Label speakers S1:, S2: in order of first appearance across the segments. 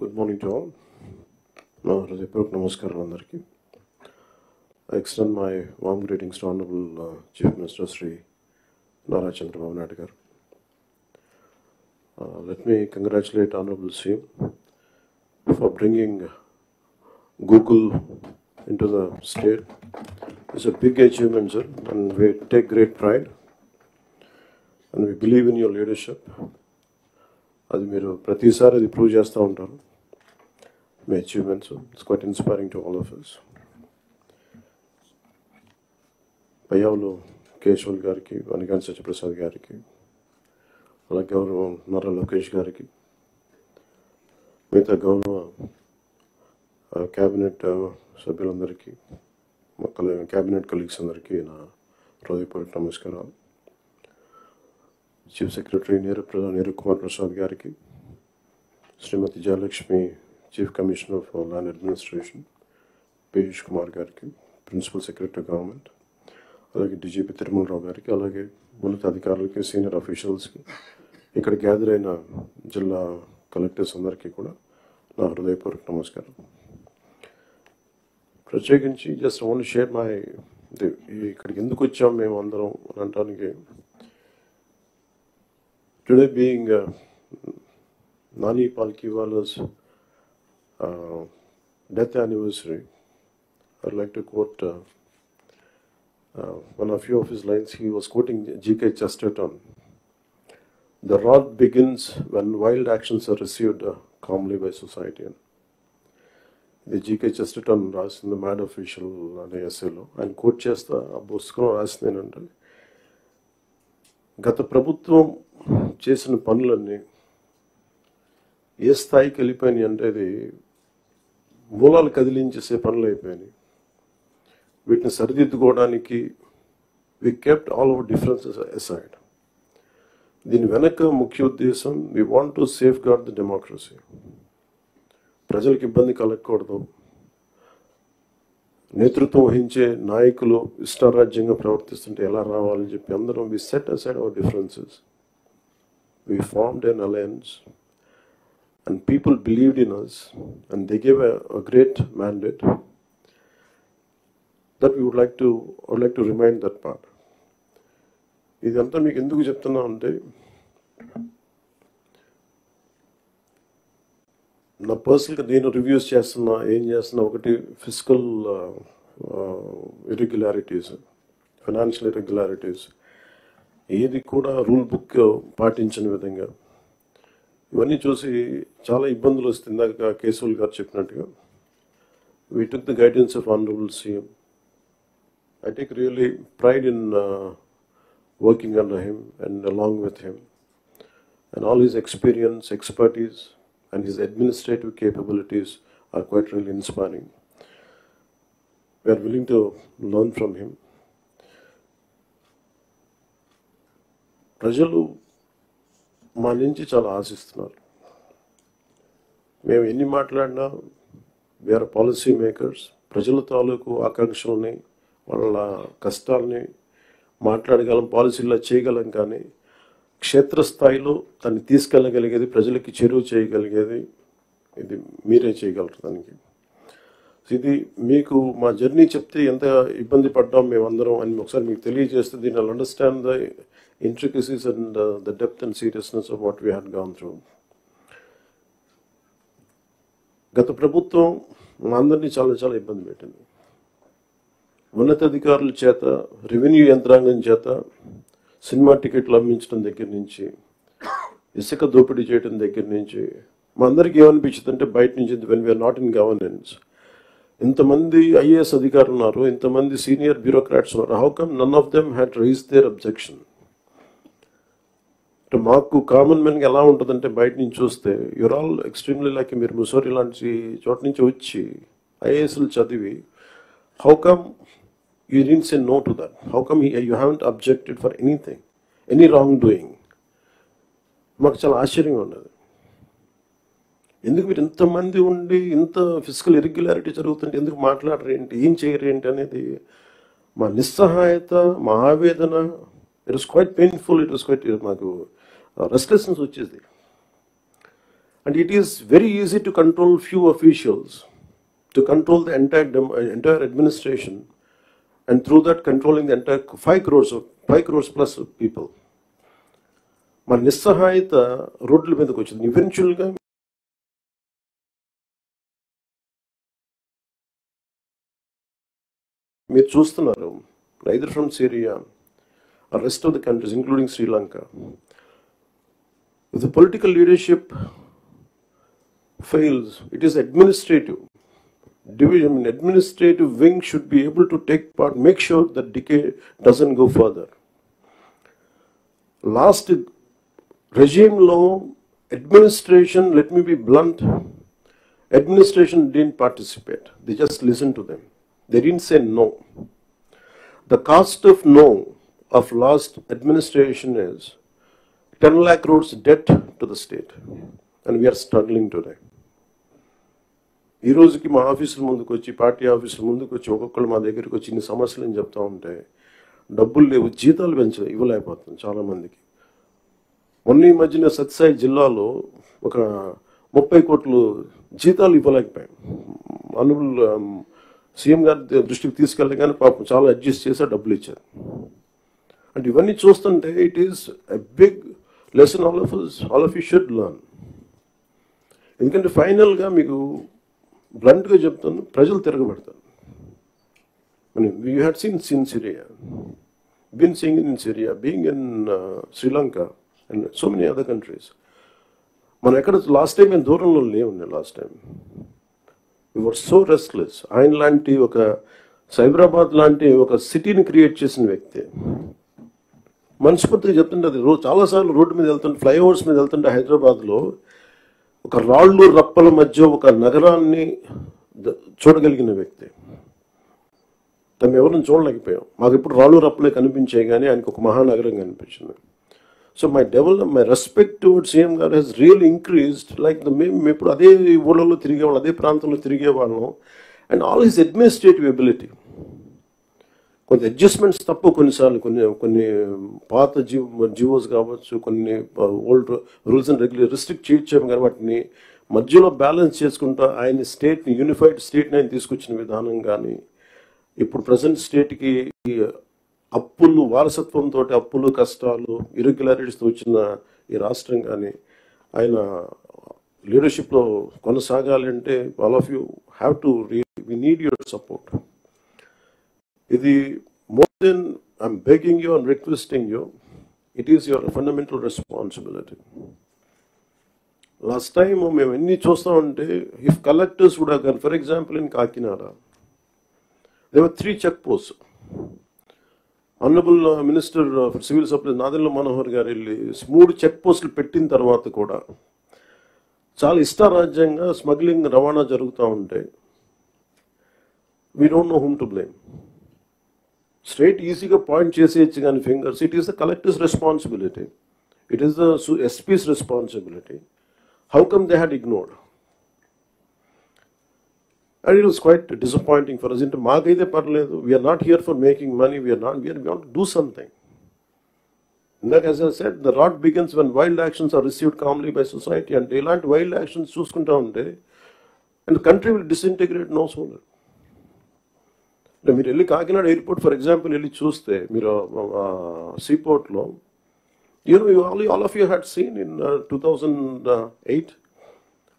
S1: Good morning to all. Namaskar. I extend my warm greetings to Honorable Chief Minister Sri Nara Chandrababu Naidu garu. Let me congratulate Honorable CM for bringing Google into the state. It's a big achievement, sir, and we take great pride. And we believe in your leadership. అది మీరు ప్రతిసారి అది prove చేస్తూ ఉంటారు మీ achievements. It's quite inspiring to all of us. Payyavula Keshav గారికి, వనిగాని సత్యప్రసాద్ గారికి, అలాగే గౌరవ నారా లోకేష్ గారికి, మిగతా గౌరవ క్యాబినెట్ సభ్యులందరికీ, క్యాబినెట్ కొలీగ్స్ అందరికీ నా హృదయపూర్వక నమస్కారాలు. చీఫ్ సెక్రటరీ నీరు కుమార్ ప్రసాద్ గారికి, Shrimati Jayalakshmi chief commissioner for land administration Piyush Kumar గారికి, ప్రిన్సిపల్ సెక్రటరీ గవర్నమెంట్, అలాగే డీజీపీ తిరుమలరావు గారికి, అలాగే ఉన్నత అధికారులకి, సీనియర్ అఫీషియల్స్కి, ఇక్కడ గ్యాదర్ అయిన జిల్లా కలెక్టర్స్ అందరికీ కూడా నా హృదయపూర్వక నమస్కారం. ప్రత్యేకించి జస్ట్ వాంట్ షేర్ మై ఇక్కడికి ఎందుకు వచ్చాం మేము అందరం అని అనడానికి, today being Nani Palkiwala's death anniversary, I'd like to quote one of few of his lines. He was quoting G.K. Chesterton. The rot begins when wild actions are received calmly by society. The G.K. Chesterton రాసిన the Mad Official అనే ఎస్సేలో ఆయన coat చేస్తా ఆ పుస్తకం రాసింది ఏంటంటే, గత ప్రభుత్వం చేసిన పనులన్నీ ఏ స్థాయికి వెళ్ళిపోయినాయి అంటే అది మూలాలు కదిలించేసే పనులు అయిపోయినాయి. వీటిని సరిదిద్దుకోవడానికి we kept all our differences aside. దీని వెనక ముఖ్య ఉద్దేశం, we want to safeguard the democracy. ప్రజలకు ఇబ్బంది కలగకూడదు. నేతృత్వం వహించే నాయకులు ఇష్టారాజ్యంగా ప్రవర్తిస్తుంటే ఎలా రావాలని చెప్పి అందరం we set aside our differences. We formed an alliance and people believed in us and they gave a great mandate that we would like to remind that part. ఇదంతా మీకు ఎందుకు చెప్తున్నా అంటే, నా పర్సనల్గా నేను రివ్యూస్ చేస్తున్నా, ఏం చేస్తున్నా, ఒకటి ఫిజికల్ ఇర్రెగ్యులారిటీస్, ఫైనాన్షియల్ ఇర్రెగ్యులారిటీస్, ఏది కూడా రూల్ బుక్ పాటించిన విధంగా ఇవన్నీ చూసి చాలా ఇబ్బందులు వస్తుంది. ఇందాక కేశవుల్ గారు చెప్పినట్టుగా we took the guidance of Honorable CM. I take really pride in working under him and along with him, and all his experience, expertise and his administrative capabilities are quite really inspiring. We are willing to learn from him. ప్రజలు మా నుంచి చాలా ఆశిస్తున్నారు. మేము ఎన్ని మాట్లాడినా we are policy makers. ప్రజల తాలూకు ఆకాంక్షల్ని, వాళ్ళ కష్టాలని మాట్లాడగలం, పాలసీల్లో చేయగలం, కానీ క్షేత్రస్థాయిలో దాన్ని తీసుకెళ్ళగలిగేది, ప్రజలకి చేరువ చేయగలిగేది ఇది మీరే చేయగలరు. దానికి ఇది మీకు మా జర్నీ చెప్తే ఎంత ఇబ్బంది పడ్డాం మేమందరం అని ఒకసారి మీకు తెలియజేస్తే, దీన్ని I'll understand the intricacies and the depth and seriousness of what we had gone through. గత ప్రభుత్వం మా అందరినీ చాలా చాలా ఇబ్బంది పెట్టింది. ఉన్నతాధికారుల చేత, రెవెన్యూ యంత్రాంగం చేత సినిమా టికెట్లు అమ్మించడం దగ్గర నుంచి, ఇసుక దోపిడీ చేయడం దగ్గర నుంచి మా అందరికీ ఏమనిపించింది అంటే, బయట నుంచి when we're not in governance, ఇంతమంది ఐఏఎస్ అధికారులు ఉన్నారు, ఇంతమంది సీనియర్ బ్యూరోక్రాట్స్ ఉన్నారు, how come none of them had raised their objection. మాకు కామన్ మెన్గా ఎలా ఉంటుందంటే, బయట నుంచి చూస్తే యూర్ ఆల్ ఎక్స్ట్రీమ్లీ లైక్, మీరు ముసోరి లాంటి చోట నుంచి వచ్చి ఐఏఎస్లు చదివి, how come you didn't say no to that, how come you haven't objected for anything, any wrong doing. మాకు చాలా ఆశ్చర్యంగా ఉన్నది. ఎందుకు మీరు ఇంతమంది ఉండి ఇంత ఫిజికల్ ఇర్రెగ్యులారిటీ జరుగుతుంటే ఎందుకు మాట్లాడరేంటి, ఏం చేయరేంటి అనేది మా నిస్సహాయత, మా ఆవేదన. It was quite painful. It was quiet, మాకు రెస్ట్లెస్నెస్ వచ్చేది. And it is very easy to control few officials, to control the entire administration, and through that controlling the entire 5 crores plus of people. మన నిస్సహాయత రోడ్ల మీదకి వచ్చింది. ఈవెన్చువల్గా మీరు చూస్తున్నారు, either from Syria or rest of the countries, including Sri Lanka. If the political leadership fails, it is administrative division. Administrative wing should be able to take part, make sure that decay doesn't go further. Last regime law, administration, let me be blunt, administration didn't participate. They just listened to them. They didn't say no. The cost of no of last administration is 10 lakh crores debt to the state, and we are struggling today. ఈ రోజుకి మా ఆఫీసుల ముందుకు వచ్చి, party ఆఫీసుల ముందుకు వచ్చి ఒక్కొక్కరు మా దగ్గరికి వచ్చి ఇన్ని సమస్యలు అని చెప్తా ఉంటే డబ్బులు లేవు, జీతాలు ఇవ్వలేకపోతుంది చాలామందికి. మొన్న ఈ మధ్యన సత్యసాయి జిల్లాలో ఒక 30 కోట్లు జీతాలు ఇవ్వలేకపోయాం. అనుబుల్ సీఎం గారి దృష్టికి తీసుకెళ్ళి కానీ పాపం చాలా అడ్జస్ట్ చేసి డబ్బులు ఇచ్చారు. అంటే ఇవన్నీ చూస్తుంటే it is a big lesson all of you should learn. ఎందుకంటే ఫైనల్గా మీకు బ్లంట్గా చెప్తాను, ప్రజలు తిరగబడతారు. You had seen Syria, been seeing it in Syria, being in Sri Lanka and so many other countries. మనం ఎక్కడ లాస్ట్ టైం మేము దూరంలో లేవుండే. Last time we were so restless. ఆయన లాంటి ఒక సైబరాబాద్ లాంటి ఒక సిటీని క్రియేట్ చేసిన వ్యక్తి మనస్ఫూర్తిగా చెప్తుంటే, అది చాలాసార్లు రోడ్డు మీద వెళ్తుంటే, ఫ్లైఓవర్స్ మీద వెళ్తుంటే హైదరాబాద్లో ఒక రాళ్ళు రప్పల మధ్య ఒక నగరాన్ని చూడగలిగిన వ్యక్తి. తను ఎవరిని చూడలేకపోయాం. మాకు ఇప్పుడు రాళ్ళు రప్పలే కనిపించాయి కానీ ఆయనకు ఒక మహానగరం కనిపించింది. So my respect towards CM గారు హెస్ రియల్ ఇంక్రీజ్డ్. లైక్ మేము ఇప్పుడు అదే ఊళ్ళలో తిరిగేవాళ్ళం, అదే ప్రాంతంలో తిరిగేవాళ్ళం. And all his administrative ability, కొంత అడ్జస్ట్మెంట్స్ తప్ప కొన్నిసార్లు కొన్ని పాత జీవోస్ కావచ్చు, కొన్ని ఓల్డ్ రూల్స్ అండ్ రిస్ట్రిక్ట్ చేయొచ్చాము కానీ వాటిని మధ్యలో బ్యాలెన్స్ చేసుకుంటూ ఆయన స్టేట్ని, యూనిఫైడ్ స్టేట్ని ఆయన తీసుకొచ్చిన విధానం కానీ, ఇప్పుడు ప్రజెంట్ స్టేట్కి అప్పులు, వారసత్వంతో అప్పులు, కష్టాలు, ఇరెగ్యులారిటీస్తో వచ్చిన ఈ రాష్ట్రం కానీ ఆయన లీడర్షిప్లో కొనసాగాలి అంటే all of you have to we need your support. ఇది more than I'm begging you and requesting you, it is your fundamental responsibility. Last time మేము ఎన్ని చూస్తా ఉంటే, if collectors would have gone, for example in Kakinada, there were 3 check posts. Honorable Minister for Civil Supplies Nadella Manohar గారు వెళ్ళి 3 check పోస్టులు పెట్టిన తర్వాత కూడా చాలా ఇష్టారాజ్యంగా స్మగ్లింగ్ రవాణా జరుగుతూ ఉంటే, we don't know whom to blame. Straight ఈజీగా పాయింట్ చేసేయచ్చు కానీ fingers, it is the collector's responsibility, it is the SP's responsibility. How come they had ignored? And it was quite disappointing for us. అంటే మాకైతే పర్లేదు, we're not here for making money, we want to do something. And that, as I said, the rot begins when wild actions are received calmly by society. And ఇలాంటి wild actions చూసుకుంటా ఉంటే, and the country will disintegrate no sooner. అంటే మీరు వెళ్ళి Kakinada airport for example వెళ్ళి చూస్తే, మీరు సీపోర్ట్లో, all of you had seen in 2008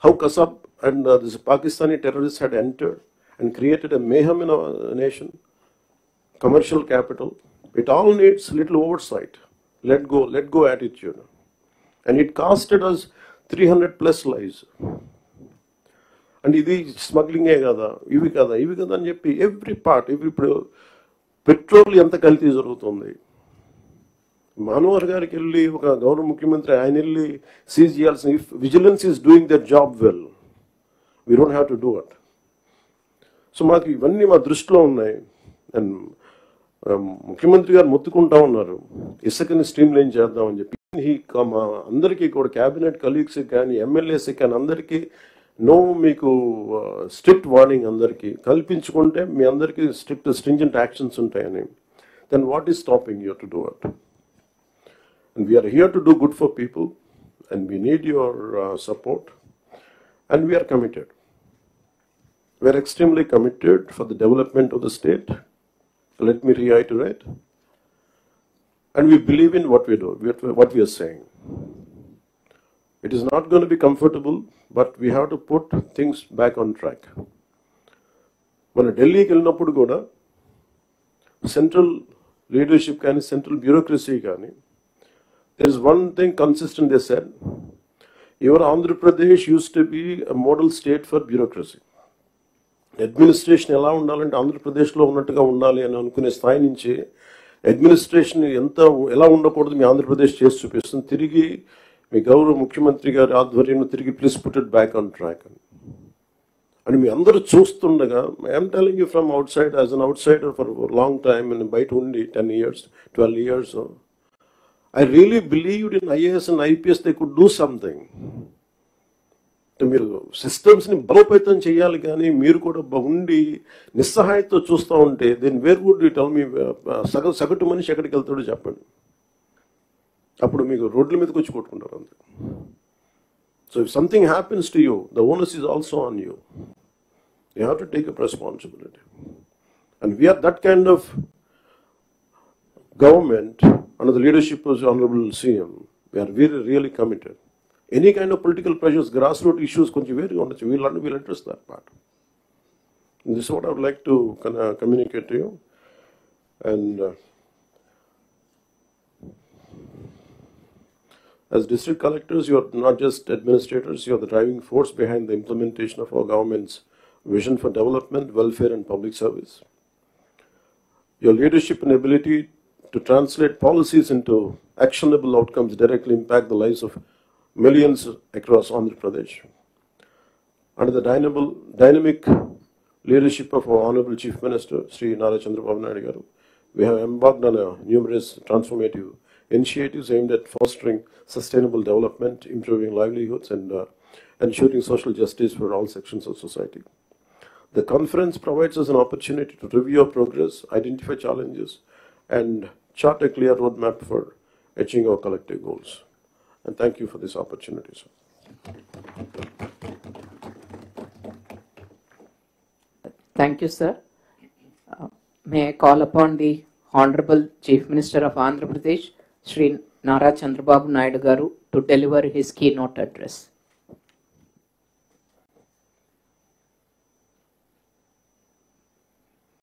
S1: how Kasab and this Pakistani terrorists had entered and created a mayhem in our nation, commercial capital. It all needs little oversight, let go attitude. And it costed us 300 plus lives. And ఇది స్మగ్లింగే కదా, ఇవి కదా అని చెప్పి every part, ఇప్పుడు petrol ఎంత కల్తీ జరుగుతుంది. మనోహర్ గారికి వెళ్ళి ఒక గౌరవ ముఖ్యమంత్రి ఆయన వెళ్ళి సీజ్ చేయాల్సిన, if vigilance is doing their job well, we don't have to do it. So మాకు ఇవన్నీ మా దృష్టిలో ఉన్నాయి. అండ్ ముఖ్యమంత్రి గారు మొత్తుకుంటా ఉన్నారు ఇసుకని స్ట్రీమ్ లైన్ చేద్దామని చెప్పి. మా అందరికీ కూడా క్యాబినెట్ కలీగ్స్కి కానీ ఎమ్మెల్యేస్కి కానీ అందరికీ మీకు స్ట్రిక్ట్ వార్నింగ్ అందరికీ కల్పించుకుంటే మీ అందరికీ స్ట్రింజెంట్ యాక్షన్స్ ఉంటాయని. Then what is stopping you to do it? And we're here to do good for people and we need your support. And we are committed. We are extremely committed for the development of the state. Let me reiterate. And we believe in what we do, what we are saying. It is not going to be comfortable, but we have to put things back on track. మన ఢిల్లీకి వెళ్ళినప్పుడు కూడా central leadership కానీ central bureaucracy కానీ there is one thing consistent they said, your Andhra Pradesh used to be a model state for bureaucracy. Administration ఎలా ఉండాలంటే ఆంధ్రప్రదేశ్లో ఉన్నట్టుగా ఉండాలి అని అనుకునే స్థాయి నుంచి అడ్మినిస్ట్రేషన్ ఎలా ఉండకూడదు మీ ఆంధ్రప్రదేశ్ చేసి చూపిస్తుంది. తిరిగి మీ గౌరవ ముఖ్యమంత్రి గారి ఆధ్వర్యంలో తిరిగి please put it back on track అని మీ అందరూ చూస్తుండగా I'm telling you from out side as an out cider for long time and బయట ఉండి 10 years 12 years I really believed in IAS and IPS they could do something. మీరు సిస్టమ్స్ని బలోపేతం చేయాలి కానీ మీరు కూడా ఉండి నిస్సహాయతో చూస్తూ ఉంటే then where would you tell me సగటు మనిషి ఎక్కడికి వెళ్తాడో చెప్పండి. అప్పుడు మీకు రోడ్ల మీదకి వచ్చి కొట్టుకుంటారు అంతే. So if something happens to you the onus is also on you. You have to take up responsibility and we're that kind of government under the leadership of the Honorable CM. We are really committed. Any kind of political pressures, grassroots issues, we'll address that part. And this is what I would like to communicate to you. And as district collectors, you are not just administrators, you are the driving force behind the implementation of our government's vision for development, welfare and public service. Your leadership and ability to translate policies into actionable outcomes directly impact the lives of millions across Andhra Pradesh. Under the dynamic leadership of our Honorable Chief Minister, Sri Nara Chandrababu Naidu Garu, we have embarked on numerous transformative initiatives aimed at fostering sustainable development, improving livelihoods, and ensuring social justice for all sections of society. The conference provides us an opportunity to review our progress, identify challenges, and chart a clear roadmap for achieving our collective goals. And thank you for this opportunity, sir.
S2: Thank you, sir. May I call upon the Honorable Chief Minister of Andhra Pradesh, Sri Nara Chandrababu Naidu Garu, to deliver his keynote address.